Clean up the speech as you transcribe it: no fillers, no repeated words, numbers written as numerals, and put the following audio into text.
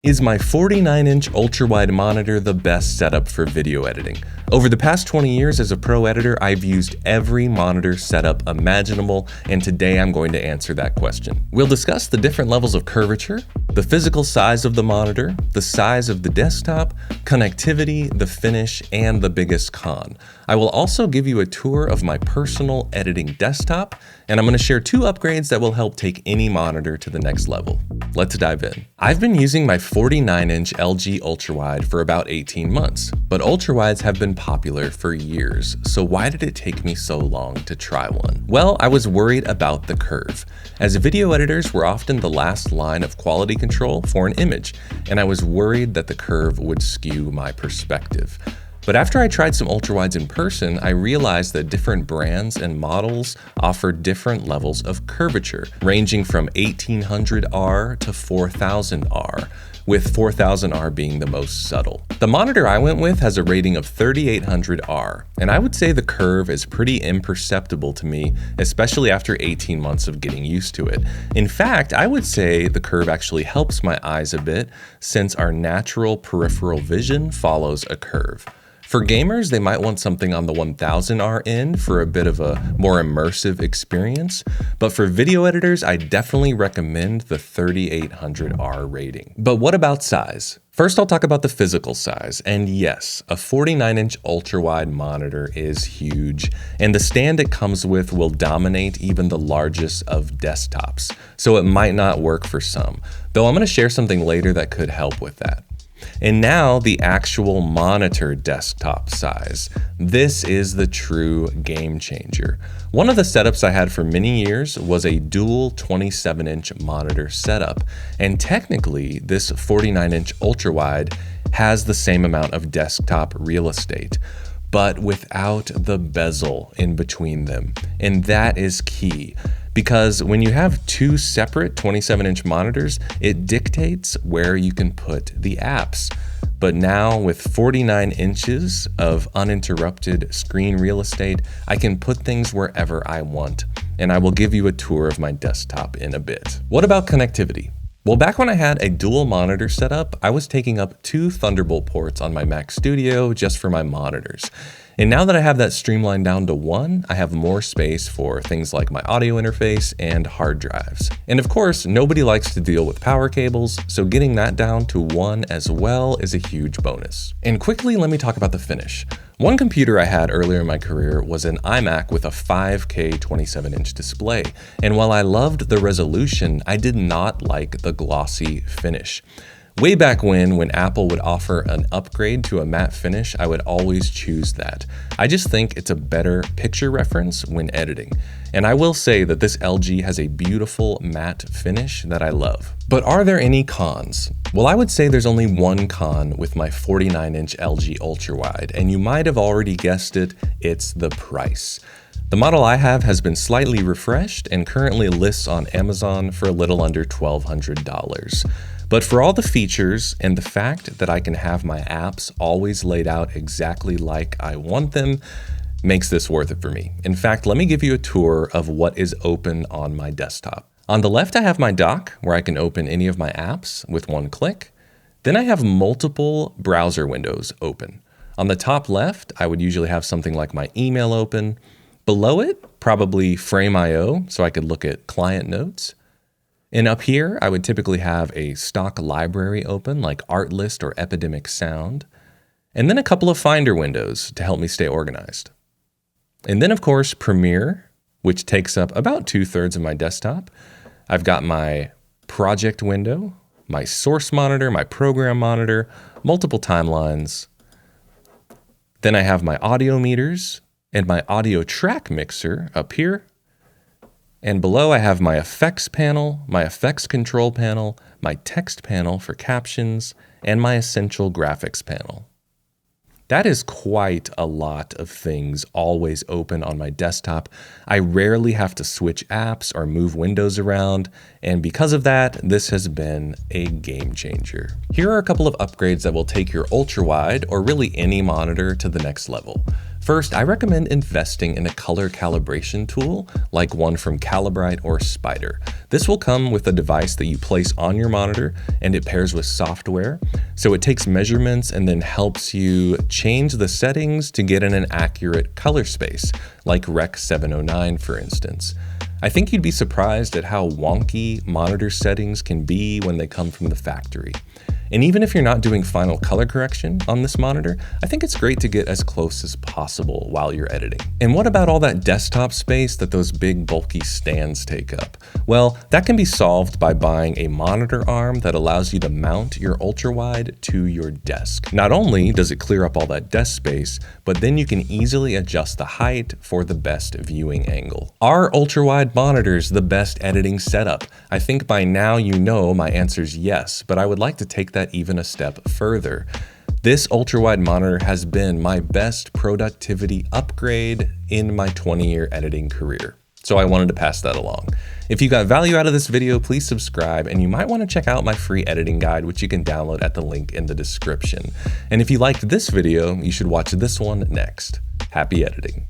Is my 49-inch ultra-wide monitor the best setup for video editing? Over the past 20 years as a pro editor, I've used every monitor setup imaginable, and today I'm going to answer that question. We'll discuss the different levels of curvature, the physical size of the monitor, the size of the desktop, connectivity, the finish, and the biggest con. I will also give you a tour of my personal editing desktop, and I'm going to share 2 upgrades that will help take any monitor to the next level. Let's dive in. I've been using my 49-inch LG ultrawide for about 18 months, but ultrawides have been popular for years, so why did it take me so long to try one? Well, I was worried about the curve. As video editors, we're often the last line of quality control for an image, and I was worried that the curve would skew my perspective. But after I tried some ultrawides in person, I realized that different brands and models offer different levels of curvature, ranging from 1800R to 4000R, with 4000R being the most subtle. The monitor I went with has a rating of 3800R, and I would say the curve is pretty imperceptible to me, especially after 18 months of getting used to it. In fact, I would say the curve actually helps my eyes a bit, since our natural peripheral vision follows a curve. For gamers, they might want something on the 1000R end for a bit of a more immersive experience, but for video editors, I definitely recommend the 3800R rating. But what about size? First, I'll talk about the physical size, and yes, a 49-inch ultra-wide monitor is huge, and the stand it comes with will dominate even the largest of desktops, so it might not work for some, though I'm going to share something later that could help with that. And now the actual monitor desktop size. This is the true game changer. One of the setups I had for many years was a dual 27-inch monitor setup, and technically this 49-inch ultrawide has the same amount of desktop real estate, but without the bezel in between them, and that is key. Because when you have 2 separate 27-inch monitors, it dictates where you can put the apps. But now with 49 inches of uninterrupted screen real estate, I can put things wherever I want. And I will give you a tour of my desktop in a bit. What about connectivity? Well, back when I had a dual monitor setup, I was taking up 2 Thunderbolt ports on my Mac Studio just for my monitors. And now that I have that streamlined down to 1, I have more space for things like my audio interface and hard drives. And of course, nobody likes to deal with power cables, so getting that down to 1 as well is a huge bonus. And quickly, let me talk about the finish. One computer I had earlier in my career was an iMac with a 5K 27-inch display, and while I loved the resolution, I did not like the glossy finish. Way back when Apple would offer an upgrade to a matte finish, I would always choose that. I just think it's a better picture reference when editing. And I will say that this LG has a beautiful matte finish that I love. But are there any cons? Well, I would say there's only one con with my 49-inch LG ultrawide, and you might have already guessed it, it's the price. The model I have has been slightly refreshed and currently lists on Amazon for a little under $1,200. But for all the features and the fact that I can have my apps always laid out exactly like I want them, makes this worth it for me. In fact, let me give you a tour of what is open on my desktop. On the left, I have my dock where I can open any of my apps with one click. Then I have multiple browser windows open. On the top left, I would usually have something like my email open. Below it, probably Frame.io, so I could look at client notes. And up here, I would typically have a stock library open like Artlist or Epidemic Sound, and then a couple of Finder windows to help me stay organized. And then of course, Premiere, which takes up about 2/3 of my desktop. I've got my project window, my source monitor, my program monitor, multiple timelines. Then I have my audio meters and my audio track mixer up here. And below I have my effects panel, my effects control panel, my text panel for captions, and my essential graphics panel. That is quite a lot of things always open on my desktop. I rarely have to switch apps or move windows around, and because of that, this has been a game changer. Here are a couple of upgrades that will take your ultrawide, or really any monitor, to the next level. First, I recommend investing in a color calibration tool like one from Calibrite or Spider. This will come with a device that you place on your monitor and it pairs with software. So it takes measurements and then helps you change the settings to get in an accurate color space, like Rec 709 for instance. I think you'd be surprised at how wonky monitor settings can be when they come from the factory. And even if you're not doing final color correction on this monitor, I think it's great to get as close as possible while you're editing. And what about all that desktop space that those big bulky stands take up? Well, that can be solved by buying a monitor arm that allows you to mount your ultrawide to your desk. Not only does it clear up all that desk space, but then you can easily adjust the height for the best viewing angle. Are ultrawide monitors the best editing setup? I think by now you know my answer is yes, but I would like to take that even a step further. This ultrawide monitor has been my best productivity upgrade in my 20-year editing career. So I wanted to pass that along. If you got value out of this video, please subscribe, and you might want to check out my free editing guide, which you can download at the link in the description. And if you liked this video, you should watch this one next. Happy editing.